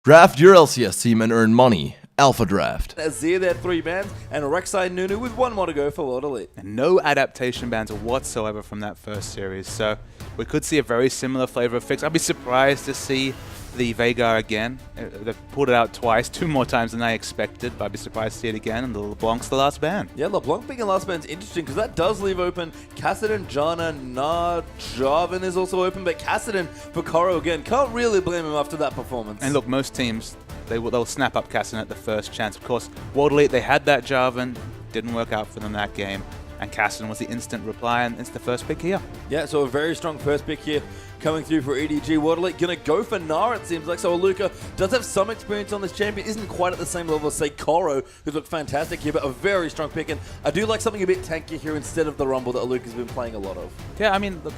Draft your LCS team and earn money. Alpha Draft. Azir there 3 bans, and Rek'Sai Nunu with 1 more to go for World Elite. And no adaptation bans whatsoever from that first series, so we could see a very similar flavor of fix. I'd be surprised to see the Veigar again. They've pulled it out twice, 2 more times than I expected, but I'd be surprised to see it again, and the LeBlanc's the last ban. Yeah, LeBlanc being the last ban is interesting because that does leave open Kassadin, Janna, Nah, Jarvan is also open, but Kassadin for Koro again, can't really blame him after that performance. And look, most teams, they'll snap up Kassadin at the first chance. Of course, World Elite, they had that Jarvan, didn't work out for them that game, and Kassadin was the instant reply, and it's the first pick here. Yeah, so a very strong first pick here coming through for EDG. World Elite gonna go for Nara, it seems like. So Aluka does have some experience on this champion, isn't quite at the same level as, say, Koro, who's looked fantastic here, but a very strong pick. And I do like something a bit tankier here instead of the Rumble that Aluka's been playing a lot of. Yeah, I mean, look,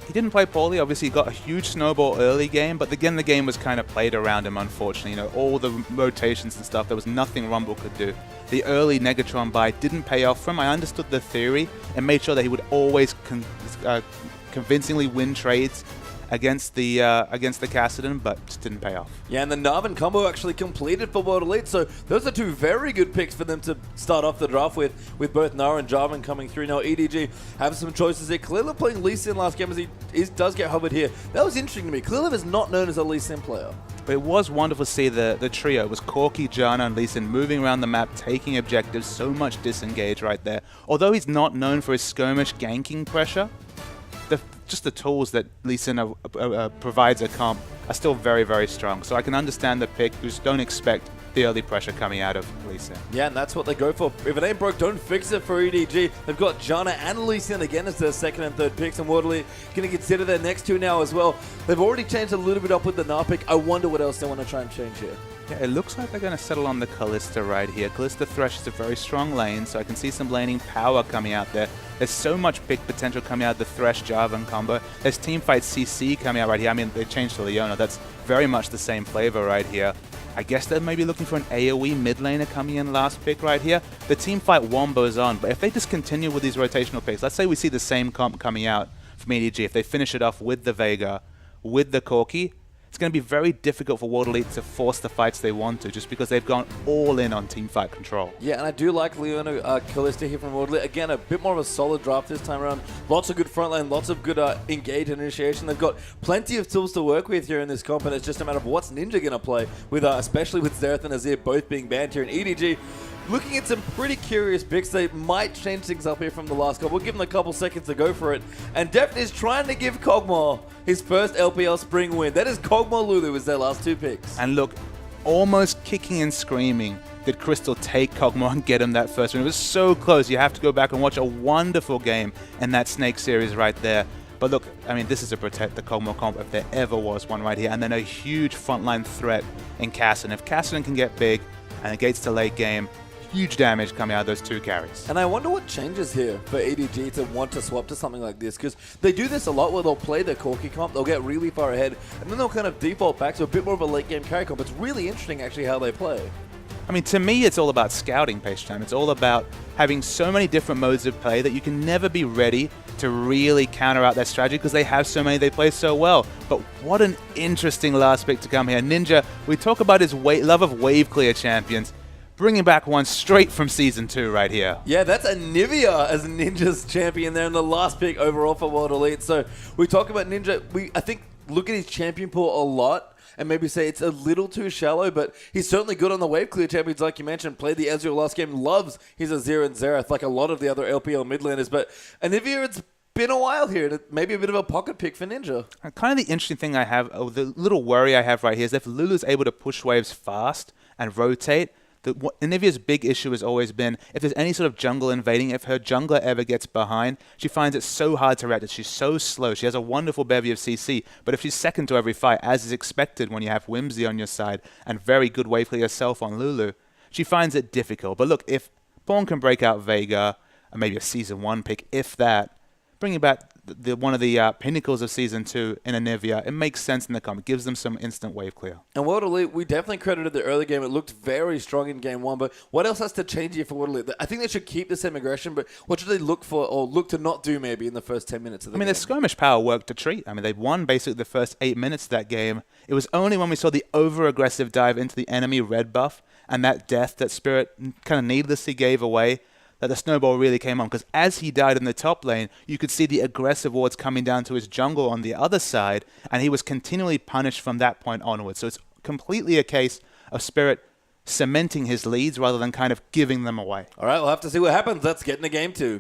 he didn't play poorly. Obviously, he got a huge snowball early game, but again, the game was kind of played around him, unfortunately. You know, all the rotations and stuff, there was nothing Rumble could do. The early Negatron buy didn't pay off for him. I understood the theory and made sure that he would always convincingly win trades against the Kassadin, but just didn't pay off. Yeah, and the Narvan combo actually completed for World Elite, so those are 2 very good picks for them to start off the draft with both Nara and Jarvan coming through. Now EDG have some choices here. Clearly playing Lee Sin last game as he does get hovered here. That was interesting to me. Clearly is not known as a Lee Sin player. But it was wonderful to see the trio. It was Corki, Janna, and Lee Sin moving around the map, taking objectives, so much disengage right there. Although he's not known for his skirmish ganking pressure, just the tools that Lee Sin provides a comp are still very, very strong. So I can understand the pick. Just don't expect the early pressure coming out of Lee Sin. Yeah, and that's what they go for. If it ain't broke, don't fix it for EDG. They've got Janna and Lee Sin again as their 2nd and 3rd picks, and World Elite going to consider their next 2 now as well. They've already changed a little bit up with the Gnar pick. I wonder what else they want to try and change here. Yeah, it looks like they're going to settle on the Kalista right here. Kalista Thresh is a very strong lane, so I can see some laning power coming out there. There's so much pick potential coming out of the Thresh Jarvan combo. There's Teamfight CC coming out right here. I mean, they changed to Leona. That's very much the same flavor right here. I guess they're maybe looking for an AoE mid laner coming in last pick right here. The Teamfight Wombo's on, but if they just continue with these rotational picks, let's say we see the same comp coming out from EDG. If they finish it off with the Veigar, with the Corki, it's going to be very difficult for World Elite to force the fights they want to, just because they've gone all in on teamfight control. Yeah, and I do like Leona Kalista here from World Elite. Again, a bit more of a solid draft this time around. Lots of good frontline, lots of good engage and initiation. They've got plenty of tools to work with here in this comp, and it's just a matter of what's Ninja going to play, with especially with Xerath and Azir both being banned here in EDG. Looking at some pretty curious picks. They might change things up here from the last couple. We'll give them a couple seconds to go for it. And Deft is trying to give Kog'Maw his first LPL spring win. That is Kog'Maw Lulu as their last 2 picks. And look, almost kicking and screaming did Crystal take Kog'Maw and get him that first win. It was so close. You have to go back and watch a wonderful game in that Snake series right there. But look, I mean, this is a protect the Kog'Maw comp if there ever was one right here. And then a huge frontline threat in Kassadin. If Kassadin can get big and it gets to late game, huge damage coming out of those 2 carries. And I wonder what changes here for EDG to want to swap to something like this, because they do this a lot where they'll play their Corki comp, they'll get really far ahead, and then they'll kind of default back to a bit more of a late game carry comp. It's really interesting actually how they play. I mean, to me, it's all about scouting, Page Time. It's all about having so many different modes of play that you can never be ready to really counter out their strategy, because they have so many, they play so well. But what an interesting last pick to come here. Ninja, we talk about his love of wave clear champions, bringing back one straight from Season 2 right here. Yeah, that's a Nivea as Ninja's champion there in the last pick overall for World Elite. So we talk about Ninja. I think look at his champion pool a lot and maybe say it's a little too shallow, but he's certainly good on the wave clear champions, like you mentioned. Played the Ezreal last game, loves his Azir and Xerath like a lot of the other LPL mid laners. But Anivia, it's been a while here. Maybe a bit of a pocket pick for Ninja. Kind of the interesting thing I have, the little worry I have right here is if Lulu's able to push waves fast and rotate, Anivia's big issue has always been if there's any sort of jungle invading, if her jungler ever gets behind, she finds it so hard to react. She's so slow. She has a wonderful bevy of CC, but if she's second to every fight, as is expected when you have Whimsy on your side and very good wave clear yourself on Lulu, she finds it difficult. But look, if Pawn can break out Veigar, and maybe a Season 1 pick, if that, bringing back one of the pinnacles of Season 2 in Anivia, it makes sense in the comp. It gives them some instant wave clear. And World Elite, we definitely credited the early game. It looked very strong in Game 1, but what else has to change here for World Elite? I think they should keep the same aggression, but what should they look for or look to not do maybe in the first 10 minutes of the game? The skirmish power worked a treat. They won basically the first 8 minutes of that game. It was only when we saw the over-aggressive dive into the enemy red buff and that death that Spirit kind of needlessly gave away that the snowball really came on, because as he died in the top lane, you could see the aggressive wards coming down to his jungle on the other side, and he was continually punished from that point onwards. So it's completely a case of Spirit cementing his leads rather than kind of giving them away. All right, we'll have to see what happens. Let's get into Game 2.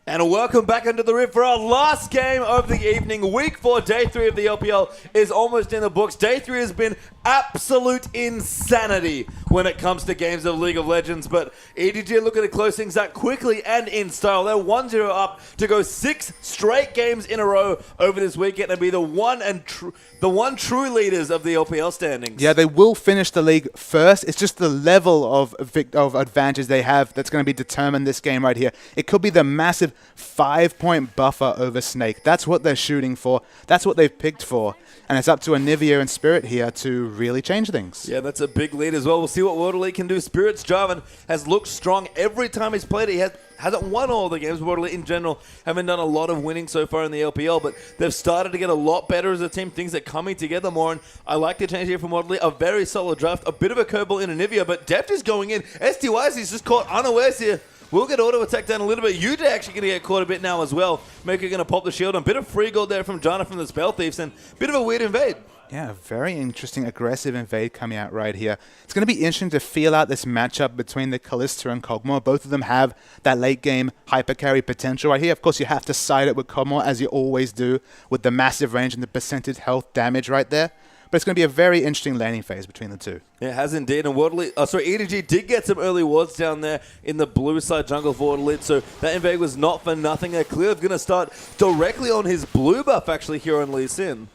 And welcome back into the Rift for our last game of the evening. Week 4, Day 3 of the LPL is almost in the books. Day 3 has been absolute insanity when it comes to games of League of Legends. But EDG are looking to close things out quickly and in style. They're 1-0 up to go 6 straight games in a row over this weekend and be the one true leaders of the LPL standings. Yeah, they will finish the league first. It's just the level of advantage they have that's going to be determined this game right here. It could be the massive 5-point buffer over Snake. That's what they're shooting for. That's what they've picked for. And it's up to Anivia and Spirit here to really change things. Yeah, that's a big lead as well. We'll see what World Elite can do. Spirit's Jarvan has looked strong every time he's played it. He hasn't won all the games. World Elite in general haven't done a lot of winning so far in the LPL, but they've started to get a lot better as a team. Things are coming together more, and I like the change here from World Elite. A very solid draft. A bit of a curveball in Anivia, but Deft is going in. STYs, he's just caught unawares here. We'll get auto attack down a little bit. UJ actually going to get caught a bit now as well. Maker going to pop the shield. A bit of free gold there from Jana from the Spell Thieves, and a bit of a weird invade. Yeah, very interesting, aggressive invade coming out right here. It's going to be interesting to feel out this matchup between the Kalista and Kog'Maw. Both of them have that late game hyper carry potential right here. Of course, you have to side it with Kog'Maw, as you always do, with the massive range and the percentage health damage right there. But it's going to be a very interesting laning phase between the two. It has indeed. And EDG did get some early wards down there in the blue side jungle for World Elite, so that invade was not for nothing. They're clearly going to start directly on his blue buff actually here on Lee Sin.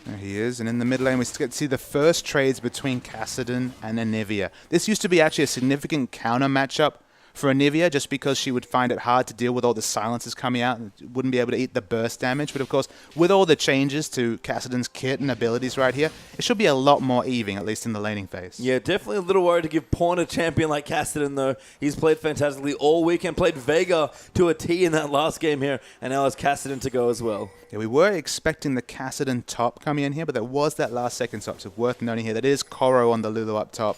There he is, and in the mid lane we get to see the first trades between Kassadin and Anivia. This used to be actually a significant counter matchup for Anivia, just because she would find it hard to deal with all the silences coming out and wouldn't be able to eat the burst damage. But of course, with all the changes to Kassadin's kit and abilities right here, it should be a lot more even, at least in the laning phase. Yeah, definitely a little worried to give Pawn a champion like Kassadin, though. He's played fantastically all weekend, played Vega to a T in that last game here, and now has Kassadin to go as well. Yeah, we were expecting the Kassadin top coming in here, but there was that last second top, so worth noting here. That is Koro on the Lulu up top,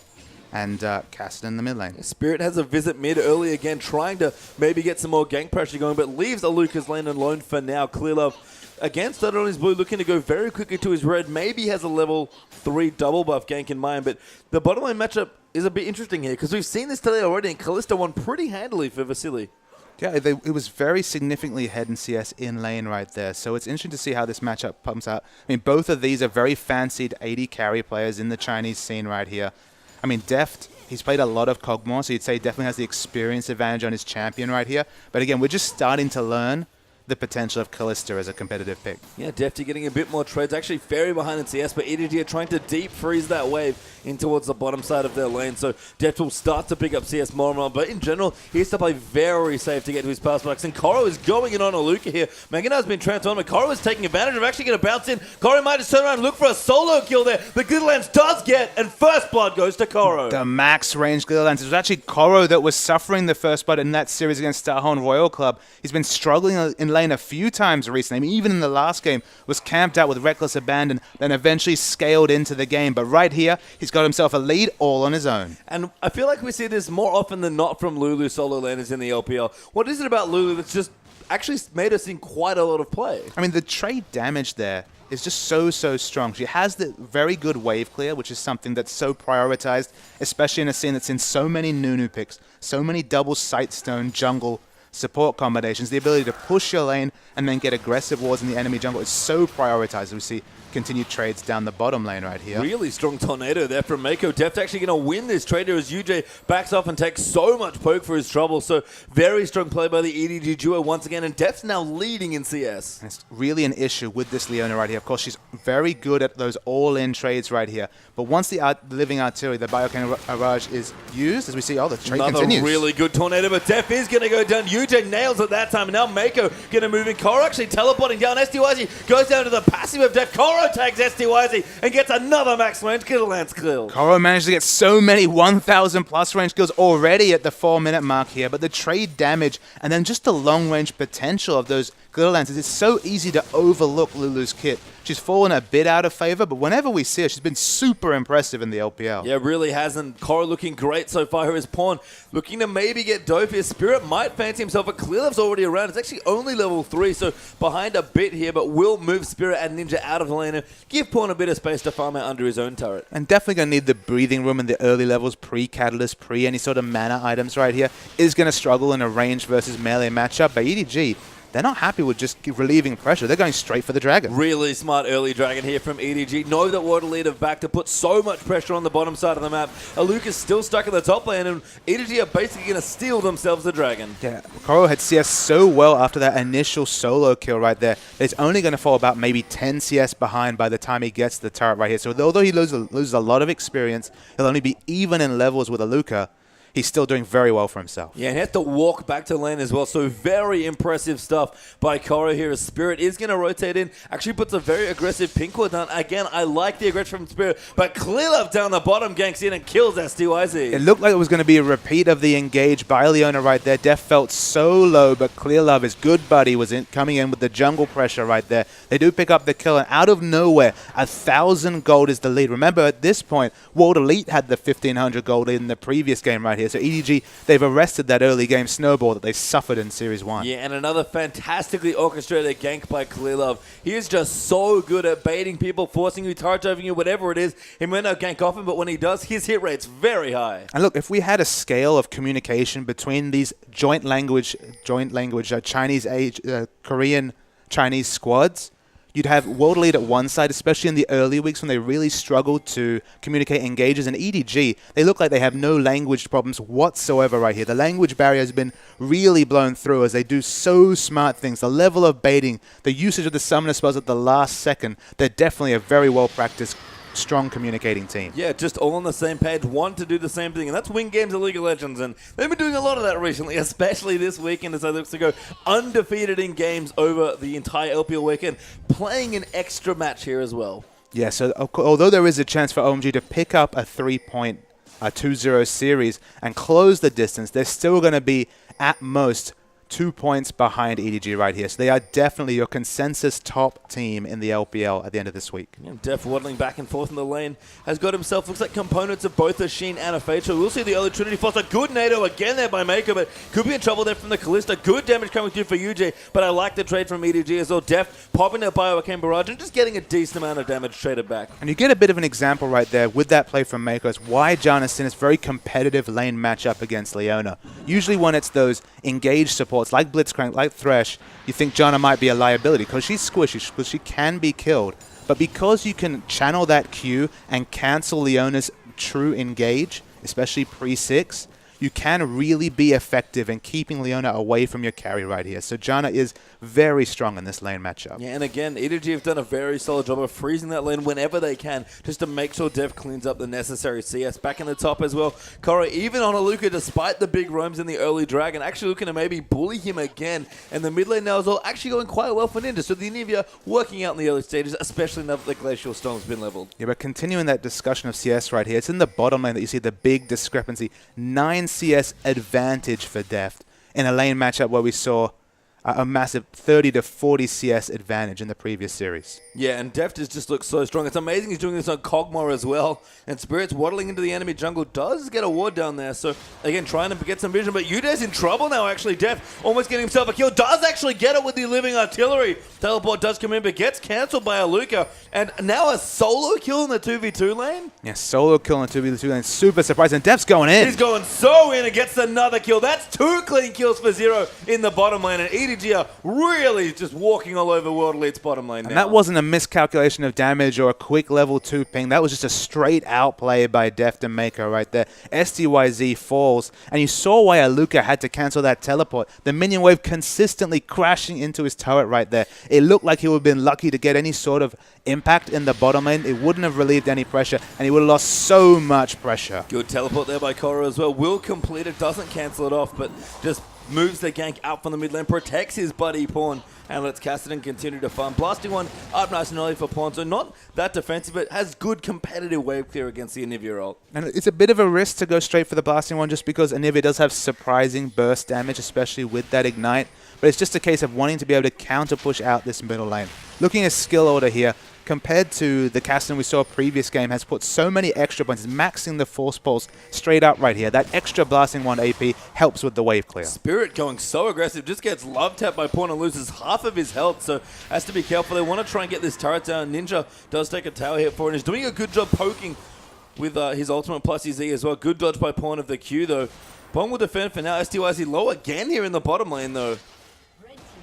and Kassadin in the mid lane. Spirit has a visit mid early again, trying to maybe get some more gank pressure going, but leaves Alucard's lane alone for now. Clearlove again started on his blue, looking to go very quickly to his red. Maybe has a level 3 double buff gank in mind, but the bottom lane matchup is a bit interesting here, because we've seen this today already, and Kalista won pretty handily for Vasily. Yeah, it was very significantly ahead in CS in lane right there. So it's interesting to see how this matchup pumps out. Both of these are very fancied 80 carry players in the Chinese scene right here. Deft, he's played a lot of Kog'Maw, so you'd say he definitely has the experience advantage on his champion right here. But again, we're just starting to learn the potential of Kalista as a competitive pick. Yeah, Defty getting a bit more trades. Actually, Fairy behind in CS, but EDG are trying to deep freeze that wave in towards the bottom side of their lane. So Deft will start to pick up CS more and more, but in general, he has to play very safe to get to his pass blocks. And Koro is going in on Aluka here. Magana's been transformed, but Koro is taking advantage of actually going to bounce in. Koro might just turn around and look for a solo kill there. The Gliderlands does get, and first blood goes to Koro. The max range Gliderlands. It was actually Koro that was suffering the first blood in that series against Starhorn Royal Club. He's been struggling in lane a few times recently. Even in the last game, was camped out with reckless abandon, then eventually scaled into the game. But right here, he's got himself a lead all on his own. And I feel like we see this more often than not from Lulu solo laners in the LPL. What is it about Lulu that's just actually made us in quite a lot of play? The trade damage there is just so strong. She has the very good wave clear, which is something that's so prioritized, especially in a scene that's in so many Nunu picks, so many double Sightstone jungle support combinations, the ability to push your lane and then get aggressive wards in the enemy jungle is so prioritized. We see continued trades down the bottom lane right here. Really strong tornado there from Mako. Deft actually going to win this trade here as UJ backs off and takes so much poke for his trouble. So very strong play by the EDG duo once again, and Deft's now leading in CS. And it's really an issue with this Leona right here. Of course, she's very good at those all-in trades right here. But once the living artillery, the Biocan Barrage is used, as we see, the trade continues. Another really good tornado, but Def is going to go down. UJ nails it that time, and now Mako going to move in. Koro actually teleporting down. STYZ goes down to the passive of Def. Koro tags STYZ and gets another max range kill. Lance kill. Koro managed to get so many 1,000 plus range kills already at the 4-minute mark here, but the trade damage and then just the long range potential of those glitter lances, it's so easy to overlook Lulu's kit. She's fallen a bit out of favor, but whenever we see her, she's been super impressive in the LPL. Yeah, really hasn't. Koro looking great so far. Here is Pawn looking to maybe get dope here. Spirit might fancy himself, but Clearlove's already around. It's actually only level 3, so behind a bit here, but will move Spirit and Ninja out of the lane and give Pawn a bit of space to farm out under his own turret. And definitely going to need the breathing room in the early levels, pre-catalyst, pre any sort of mana items right here. Is going to struggle in a range versus melee matchup, but EDG, they're not happy with just relieving pressure. They're going straight for the dragon. Really smart early dragon here from EDG. Know that Water Lead have back to put so much pressure on the bottom side of the map. Aluka's still stuck in the top lane, and EDG are basically going to steal themselves the dragon. Yeah, Koro had CS so well after that initial solo kill right there. He's only going to fall about maybe 10 CS behind by the time he gets the turret right here. So although he loses a lot of experience, he'll only be even in levels with Aluka. He's still doing very well for himself. Yeah, and he has to walk back to lane as well. So very impressive stuff by Koro here. Spirit is going to rotate in. Actually puts a very aggressive pink ward down. Again, I like the aggression from Spirit. But Clearlove down the bottom ganks in and kills STYZ. It looked like it was going to be a repeat of the engage by Leona right there. Def felt so low, but Clearlove, his good buddy, was coming in with the jungle pressure right there. They do pick up the kill, and out of nowhere, 1,000 gold is the lead. Remember, at this point, World Elite had the 1,500 gold in the previous game right here. So EDG, they've arrested that early game snowball that they suffered in Series 1. Yeah, and another fantastically orchestrated gank by Clearlove. He is just so good at baiting people, forcing you, charge over you, whatever it is. He may not gank off him, but when he does, his hit rate's very high. And look, if we had a scale of communication between these joint language Chinese, Korean, Chinese squads, you'd have World Elite at one side, especially in the early weeks when they really struggled to communicate engages. And EDG, they look like they have no language problems whatsoever right here. The language barrier has been really blown through as they do so smart things. The level of baiting, the usage of the summoner spells at the last second, they're definitely a very well-practiced, strong communicating team. Yeah, just all on the same page, want to do the same thing, and that's win games of League of Legends, and they've been doing a lot of that recently, especially this weekend as they look to go undefeated in games over the entire LPL weekend, playing an extra match here as well. Yeah, so although there is a chance for OMG to pick up a 3-point 2-0 series and close the distance, they're still going to be at most 2 points behind EDG right here. So they are definitely your consensus top team in the LPL at the end of this week. Yeah, Def waddling back and forth in the lane. Has got himself, looks like components of both a Sheen and a Fade. So we'll see the early Trinity Force. A good NATO again there by Mako, but could be in trouble there from the Callista. Good damage coming through for UJ, but I like the trade from EDG as well. Def popping that Bioarcane Barrage and just getting a decent amount of damage traded back. And you get a bit of an example right there with that play from Mako as why Janna Sin is very competitive lane matchup against Leona. Usually when it's those engaged supports like Blitzcrank, like Thresh, you think Janna might be a liability because she's squishy, because she can be killed. But because you can channel that Q and cancel Leona's true engage, especially pre-6, you can really be effective in keeping Leona away from your carry right here. So Janna is very strong in this lane matchup. Yeah, and again, EDG have done a very solid job of freezing that lane whenever they can, just to make sure Def cleans up the necessary CS. Back in the top as well, Koro, even on Aluka, despite the big roams in the early dragon, actually looking to maybe bully him again. And the mid lane now as well, actually going quite well for Ninja. So the Nivea working out in the early stages, especially now that the Glacial Storm's been leveled. Yeah, but continuing that discussion of CS right here, it's in the bottom lane that you see the big discrepancy. 9 CS advantage for Deft in a lane matchup where we saw a massive 30 to 40 CS advantage in the previous series. Yeah, and Deft has just looked so strong. It's amazing he's doing this on Kog'Maw as well. And Spirit's waddling into the enemy jungle, does get a ward down there. So, again, trying to get some vision. But Yude's in trouble now, actually. Deft almost getting himself a kill. Does actually get it with the living artillery. Teleport does come in, but gets cancelled by Aluka. And now a solo kill in the 2v2 lane? Yeah, solo kill in the 2v2 lane. Super surprising. Deft's going in. He's going so in and gets another kill. That's 2 clean kills for 0 in the bottom lane. And EDG are really just walking all over World Elite's bottom lane now. And that wasn't a miscalculation of damage or a quick level 2 ping. That was just a straight out play by Deft and Mako right there. SDYZ falls, and you saw why Aluka had to cancel that teleport. The minion wave consistently crashing into his turret right there. It looked like he would have been lucky to get any sort of impact in the bottom lane. It wouldn't have relieved any pressure, and he would have lost so much pressure. Good teleport there by Korra as well. Will complete it, doesn't cancel it off, but just moves the gank out from the mid lane, protects his buddy Pawn, and lets Kassadin continue to farm. Blasting one up nice and early for Pawn, so not that defensive, but has good competitive wave clear against the Anivia ult. And it's a bit of a risk to go straight for the Blasting one just because Anivia does have surprising burst damage, especially with that Ignite. But it's just a case of wanting to be able to counter push out this middle lane. Looking at skill order here, compared to the Kassadin we saw previous game, has put so many extra points, maxing the Force Pulse straight up right here. That extra Blasting 1 AP helps with the wave clear. Spirit going so aggressive, just gets love tapped by Pawn and loses half of his health, so has to be careful. They want to try and get this turret down. Ninja does take a tower hit for it and is doing a good job poking with his ultimate plus his E as well. Good dodge by Pawn of the Q though. Pawn will defend for now. STYZ low again here in the bottom lane though.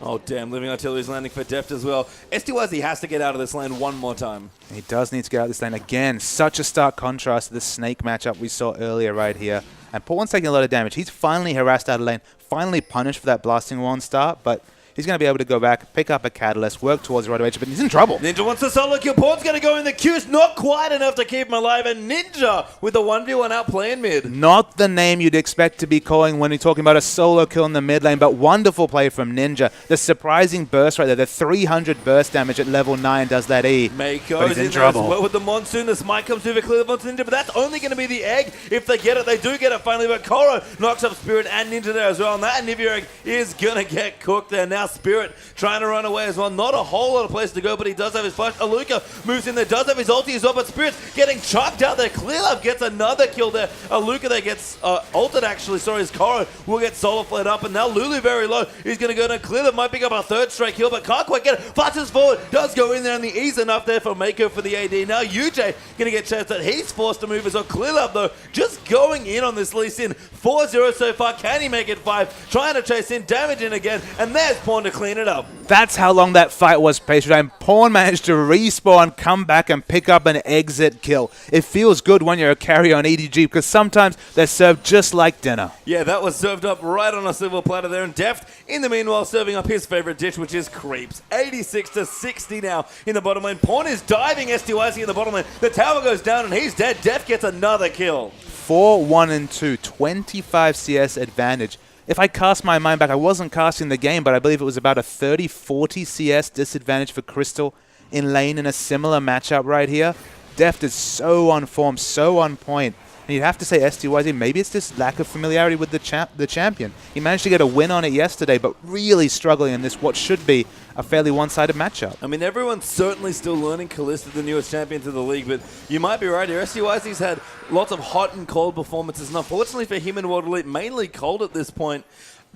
Oh, damn. Living Artillery is landing for Deft as well. STYZ has to get out of this lane one more time. He does need to get out of this lane again. Such a stark contrast to the Snake matchup we saw earlier right here. And Pawn's taking a lot of damage. He's finally harassed out of lane, finally punished for that Blasting 1 start, but he's going to be able to go back, pick up a Catalyst, work towards the right edge, but he's in trouble. Ninja wants a solo kill. Pawn's going to go in the queue. It's not quite enough to keep him alive. And Ninja with a 1v1 out playing mid. Not the name you'd expect to be calling when you're talking about a solo kill in the mid lane, but wonderful play from Ninja. The surprising burst right there, the 300 burst damage at level 9 does that E. Mako's in trouble. Well with the Monsoon. The smite comes through the clear onto Ninja, but that's only going to be the egg. If they get it, they do get it finally. But Korra knocks up Spirit and Ninja there as well. And that Anivia egg is going to get cooked there. Now Spirit trying to run away as well. Not a whole lot of place to go, but he does have his flash. Aluka moves in there, does have his ulti as well, but Spirit's getting chucked out there. Clearlove gets another kill there. Aluka there gets ulted actually. Sorry, his Korra will get solo flared up, and now Lulu very low. He's going to go to Clearlove, might pick up a third straight kill, but can't quite get it. Flashes forward, does go in there, and the ease enough there for Mako for the AD. Now UJ going to get chance that he's forced to move as well. Clearlove though, just going in on this Lee Sin. 4-0 so far. Can he make it 5? Trying to chase in, damage in again, and there's Pawn to clean it up. That's how long that fight was, Patriot. And Pawn managed to respawn, come back, and pick up an exit kill. It feels good when you're a carry on EDG because sometimes they're served just like dinner. Yeah, that was served up right on a silver platter there. And Deft, in the meanwhile, serving up his favorite dish, which is creeps. 86 to 60 now in the bottom lane. Pawn is diving STYZ in the bottom lane. The tower goes down and he's dead. Deft gets another kill. 4-1-2, 25 CS advantage. If I cast my mind back, I wasn't casting the game, but I believe it was about a 30-40 CS disadvantage for Crystal in lane in a similar matchup right here. Deft is so on form, so on point. And you'd have to say STYZ, maybe it's just lack of familiarity with the champion. He managed to get a win on it yesterday, but really struggling in this what should be a fairly one-sided matchup. I mean, everyone's certainly still learning Kalista, the newest champion to the league, but you might be right here. STYZ's had lots of hot and cold performances, and unfortunately for him in World Elite, mainly cold at this point.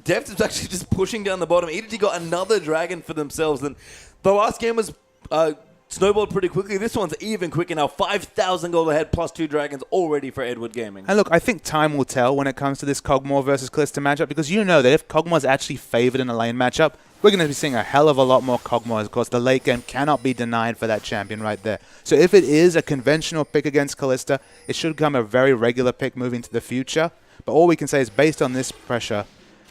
Deft is actually just pushing down the bottom. EDG got another dragon for themselves, and the last game was snowballed pretty quickly. This one's even quicker now. 5,000 gold ahead, plus 2 dragons already for Edward Gaming. And look, I think time will tell when it comes to this Kog'Maw versus Kalista matchup, because you know that if Kog'Maw's actually favored in a lane matchup, we're going to be seeing a hell of a lot more Kog'Maw. Of course, the late game cannot be denied for that champion right there. So if it is a conventional pick against Kalista, it should become a very regular pick moving to the future. But all we can say is based on this pressure,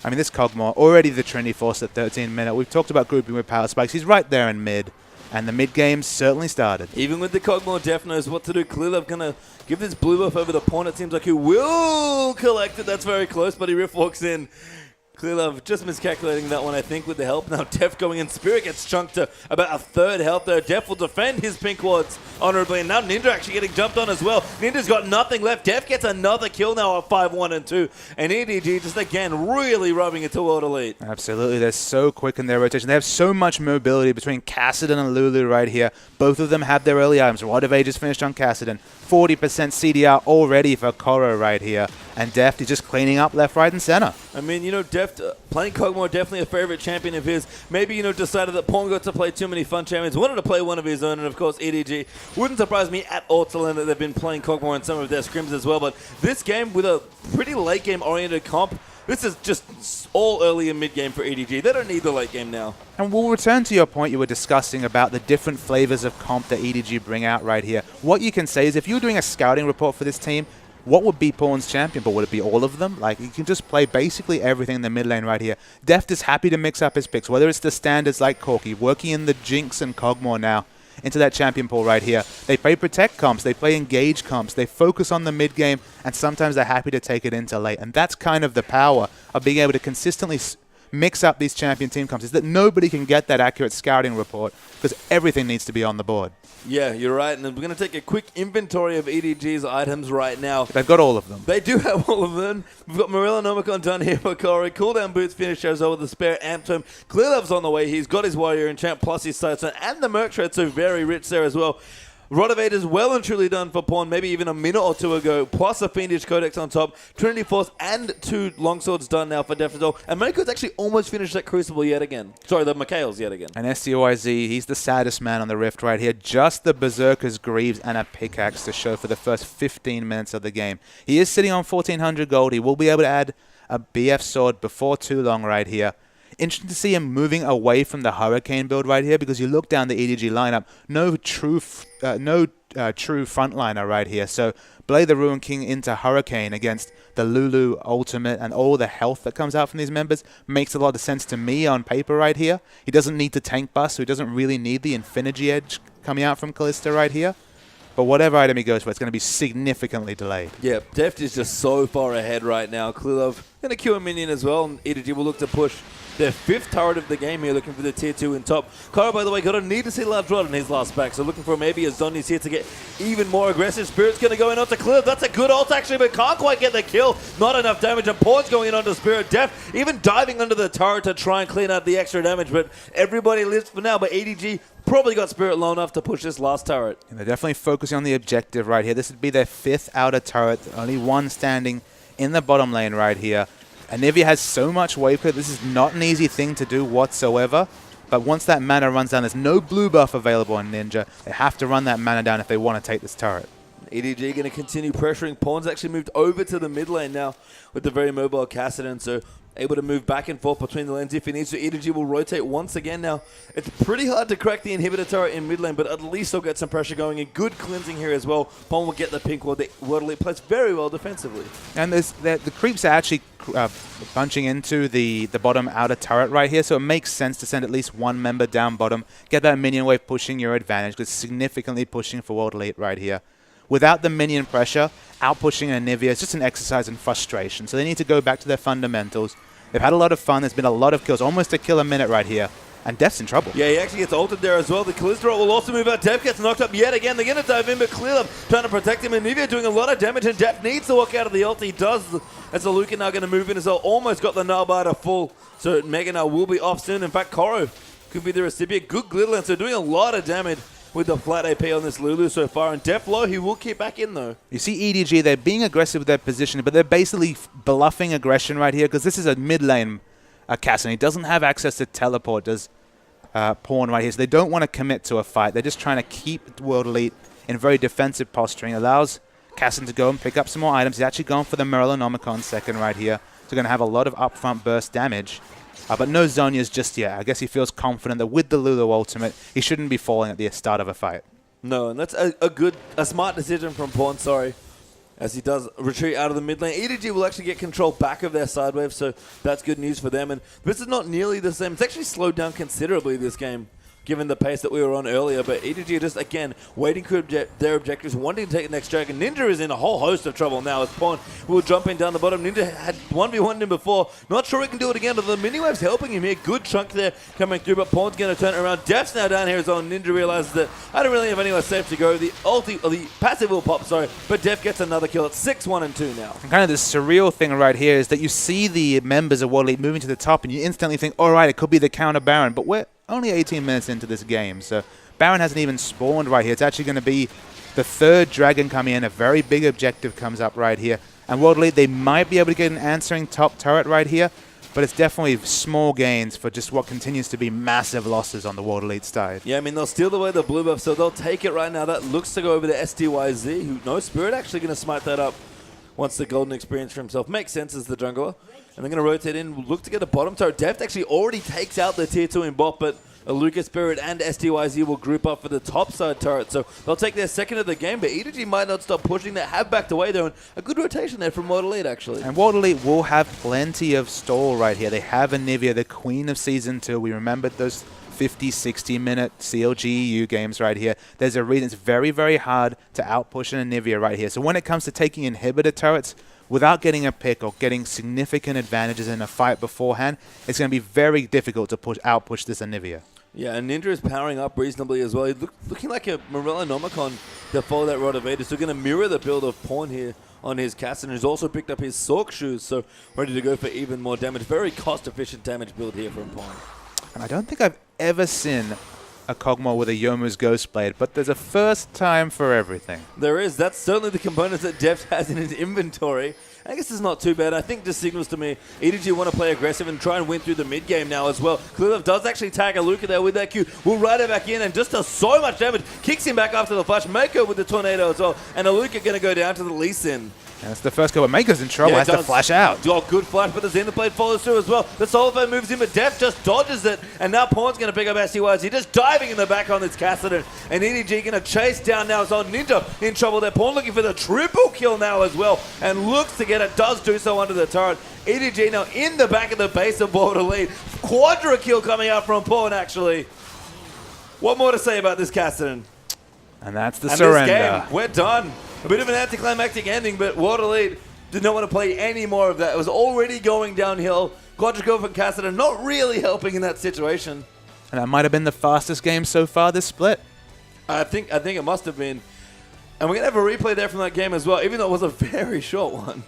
I mean, this Kog'Maw, already the Trinity Force at 13 minute. We've talked about grouping with power spikes. He's right there in mid. And the mid-game certainly started. Even with the Kog'Maw, Def knows what to do. Clearlove going to give this blue buff over the Pawn. It seems like he will collect it. That's very close, but he riff walks in. Clear Love just miscalculating that one, I think, with the help. Now Def going in. Spirit gets chunked to about a third health there. Def will defend his pink wards honorably. And now Ninja actually getting jumped on as well. Ninja's got nothing left. Def gets another kill now at 5-1 and 2. And EDG just again really rubbing it to World Elite. Absolutely. They're so quick in their rotation. They have so much mobility between Kassadin and Lulu right here. Both of them have their early items. Rod of Ages finished on Kassadin. 40% CDR already for Koro right here. And Deft is just cleaning up left, right, and center. I mean, Deft, playing Kog'Maw, definitely a favorite champion of his. Maybe, decided that Pawn got to play too many fun champions, wanted to play one of his own, and of course, EDG. Wouldn't surprise me at all to learn that they've been playing Kog'Maw in some of their scrims as well. But this game, with a pretty late game-oriented comp, this is just all early and mid-game for EDG. They don't need the late game now. And we'll return to your point you were discussing about the different flavors of comp that EDG bring out right here. What you can say is if you're doing a scouting report for this team, what would be Pawn's champion? But would it be all of them? Like, you can just play basically everything in the mid lane right here. Deft is happy to mix up his picks, whether it's the standards like Corki, working in the Jinx and Kog'Maw now into that champion pool right here. They play protect comps, they play engage comps, they focus on the mid game, and sometimes they're happy to take it into late. And that's kind of the power of being able to consistently mix up these champion team comps, is that nobody can get that accurate scouting report because everything needs to be on the board. Yeah, you're right. And we're going to take a quick inventory of EDG's items right now. They've got all of them. They do have all of them. We've got Morella Nomicon done here for Corey. Cooldown boots finished as well with the spare amp tome. Clear Love's on the way. He's got his Warrior Enchant plus his Sidestone and the Merc Shred, so very rich there as well. Rod of Aid is well and truly done for Pawn, maybe even a minute or two ago, plus a Fiendish Codex on top, Trinity Force, and 2 Longswords done now for Def as well. And Mako's actually almost finished that Crucible yet again. Sorry, the Mikhail's yet again. And SCOIZ, he's the saddest man on the Rift right here. Just the Berserker's Greaves and a Pickaxe to show for the first 15 minutes of the game. He is sitting on 1,400 gold. He will be able to add a BF Sword before too long right here. Interesting to see him moving away from the Hurricane build right here, because you look down the EDG lineup, no true frontliner right here. So Blade the Ruin King into Hurricane against the Lulu Ultimate and all the health that comes out from these members makes a lot of sense to me on paper right here. He doesn't need to tank bust, so he doesn't really need the Infinity Edge coming out from Kalista right here. But whatever item he goes for, it's going to be significantly delayed. Yeah, Deft is just so far ahead right now. Klilov going to queue a minion as well, and EDG will look to push their 5th turret of the game here, looking for the tier 2 in top. Kara, by the way, got a need to see large rod in his last back, so looking for maybe a Zhonya's here to get even more aggressive. Spirit's going to go in onto Klilov. That's a good ult actually, but can't quite get the kill. Not enough damage, and Pawn's going in onto Spirit. Def even diving under the turret to try and clean out the extra damage, but everybody lives for now. But EDG probably got Spirit low enough to push this last turret. And they're definitely focusing on the objective right here. This would be their 5th outer turret, only one standing in the bottom lane right here. Anivia has so much wave clear. This is not an easy thing to do whatsoever. But once that mana runs down, there's no blue buff available on Ninja. They have to run that mana down if they want to take this turret. EDG going to continue pressuring. Pawn's actually moved over to the mid lane now with the very mobile Kassadin, so able to move back and forth between the lanes if he needs to. EDG will rotate once again now. It's pretty hard to crack the inhibitor turret in mid lane, but at least they'll get some pressure going and good cleansing here as well. Pawn will get the pink ward. The World Elite plays very well defensively. And the creeps are actually bunching into the bottom outer turret right here, so it makes sense to send at least one member down bottom, get that minion wave pushing your advantage, because significantly pushing for World Elite right here. Without the minion pressure, out-pushing Anivia is just an exercise in frustration. So they need to go back to their fundamentals. They've had a lot of fun. There's been a lot of kills, almost a kill a minute right here. And Def's in trouble. Yeah, he actually gets ulted there as well. The Kalista will also move out. Def gets knocked up yet again. They're going to dive in, but Clearlove trying to protect him. Anivia doing a lot of damage, and Def needs to walk out of the ult. He does, as the Lucan now going to move in as well. Almost got the Narbiter full. So Mega now will be off soon. In fact, Koro could be the recipient. Good Glitterland, so doing a lot of damage with the flat AP on this Lulu so far. And Def low, he will keep back in though. You see EDG, they're being aggressive with their position, but they're basically bluffing aggression right here, because this is a mid lane Kassadin. He doesn't have access to teleport, does Pawn right here. So they don't want to commit to a fight. They're just trying to keep World Elite in very defensive posturing. Allows Kassadin to go and pick up some more items. He's actually going for the Merlinomicon second right here. So going to have a lot of upfront burst damage. But no Zhonya's just yet. I guess he feels confident that with the Lulu ultimate, he shouldn't be falling at the start of a fight. No, and that's a smart decision from Pawn, sorry, as he does retreat out of the mid lane. EDG will actually get control back of their side wave, so that's good news for them. And this is not nearly the same. It's actually slowed down considerably this game given the pace that we were on earlier. But EDG just, again, waiting for their objectives, wanting to take the next dragon. Ninja is in a whole host of trouble now as Pawn will jump in down the bottom. Ninja had 1v1'd him before. Not sure he can do it again, but the mini-wave's helping him here. Good chunk there coming through, but Pawn's going to turn it around. Def's now down here as well. Ninja realizes that I don't really have anywhere safe to go. The passive will pop, but Def gets another kill. It's 6-1 and 2 now. And kind of the surreal thing right here is that you see the members of World Elite moving to the top, and you instantly think, all right, it could be the counter Baron, but we're only 18 minutes into this game, so Baron hasn't even spawned right here. It's actually going to be the third dragon coming in. A very big objective comes up right here. And World Elite, they might be able to get an answering top turret right here, but it's definitely small gains for just what continues to be massive losses on the World Elite side. Yeah, I mean, they'll steal away the blue buff, so they'll take it right now. That looks to go over to SDYZ, who, no, Spirit actually going to smite that up once the golden experience for himself. Makes sense as the jungler. And they're going to rotate in, look to get a bottom turret. Deft actually already takes out the tier 2 in bot, but Lucas Spirit and SDYZ will group up for the top side turret. So they'll take their second of the game, but EDG might not stop pushing. They have backed away there, and a good rotation there from World Elite, actually. And World Elite will have plenty of stall right here. They have Anivia, the queen of Season 2. We remembered those 50, 60-minute CLG EU games right here. There's a reason it's very, very hard to outpush an Anivia right here. So when it comes to taking inhibitor turrets, without getting a pick or getting significant advantages in a fight beforehand, it's going to be very difficult to outpush this Anivia. Yeah, and Ninja is powering up reasonably as well. He's looking like a Morella Nomicon to follow that Rod of Vader. So going to mirror the build of Pawn here on his Cassin, who's also picked up his Sork shoes, so ready to go for even more damage. Very cost-efficient damage build here from Pawn. And I don't think I've ever seen a Kog'Maw with a Yomu's Ghostblade, but there's a first time for everything. There is. That's certainly the components that Deft has in his inventory. I guess it's not too bad. I think this signals to me EDG want to play aggressive and try and win through the mid game now as well. Clearlove does actually tag a Luca there with that Q. Will ride it back in and just does so much damage. Kicks him back after the flash. Mako with the tornado as well. And Aluka going to go down to the Lee Sin. And it's the first go, but Mako's in trouble. Has to flash out. Oh, good flash, but the Xenoblade follows through as well. The Soulfire moves in, but Def just dodges it. And now Pawn's going to pick up SDYZ. Just diving in the back on this Cassidon. And EDG going to chase down now. So Ninja in trouble there. Pawn looking for the triple kill now as well. And looks to get it. Does do so under the turret. EDG now in the back of the base of World Elite. Quadra kill coming out from Pawn, actually. What more to say about this Cassidon? And that's the surrender. This game, we're done. A bit of an anticlimactic ending, but World Elite did not want to play any more of that. It was already going downhill. Quadrico for Cassidon not really helping in that situation. And that might have been the fastest game so far this split. I think it must have been. And we're going to have a replay there from that game as well, even though it was a very short one.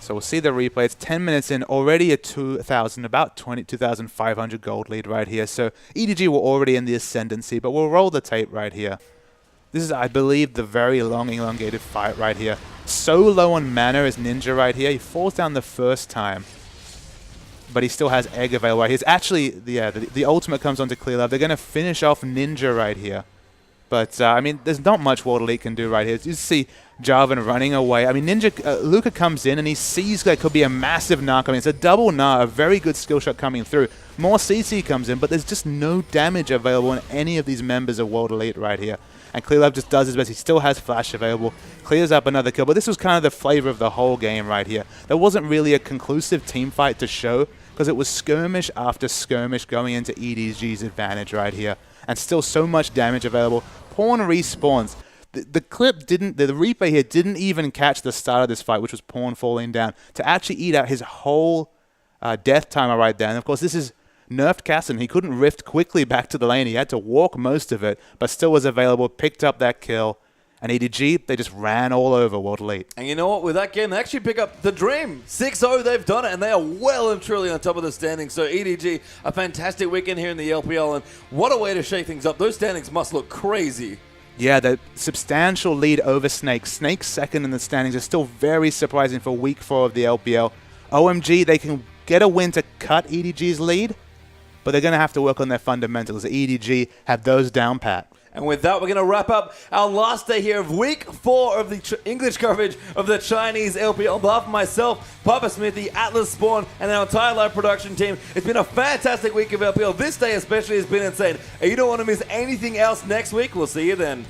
So we'll see the replay. It's 10 minutes in, already a 2,000, about 2,500 gold lead right here. So EDG were already in the ascendancy, but we'll roll the tape right here. This is, I believe, the very long, elongated fight right here. So low on mana is Ninja right here. He falls down the first time, but he still has Egg available right here. It's actually, the ultimate comes onto Clearlove. They're going to finish off Ninja right here. But, I mean, there's not much World Elite can do right here. You see Jarvan running away. I mean, Luca comes in and he sees there could be a massive Gnar coming. It's a double Gnar, a very good skill shot coming through. More CC comes in, but there's just no damage available on any of these members of World Elite right here. And Clearlove just does his best. He still has Flash available. Clears up another kill. But this was kind of the flavor of the whole game right here. There wasn't really a conclusive team fight to show because it was skirmish after skirmish going into EDG's advantage right here. And still so much damage available. Pawn respawns. The clip didn't, the replay here didn't even catch the start of this fight, which was Pawn falling down, to actually eat out his whole death timer right there. And of course, this is nerfed Cassin. He couldn't rift quickly back to the lane. He had to walk most of it, but still was available, picked up that kill. And EDG, they just ran all over World Elite. And you know what? With that game, they actually pick up the dream. 6-0, they've done it, and they are well and truly on top of the standings. So EDG, a fantastic weekend here in the LPL, and what a way to shake things up. Those standings must look crazy. Yeah, the substantial lead over Snake. Snake's second in the standings is still very surprising for week 4 of the LPL. OMG, they can get a win to cut EDG's lead, but they're going to have to work on their fundamentals. The EDG have those down pat. And with that, we're going to wrap up our last day here of week 4 of the English coverage of the Chinese LPL. On behalf of myself, Papa Smith, the Atlas Spawn, and our entire live production team, it's been a fantastic week of LPL. This day especially has been insane. And you don't want to miss anything else next week. We'll see you then.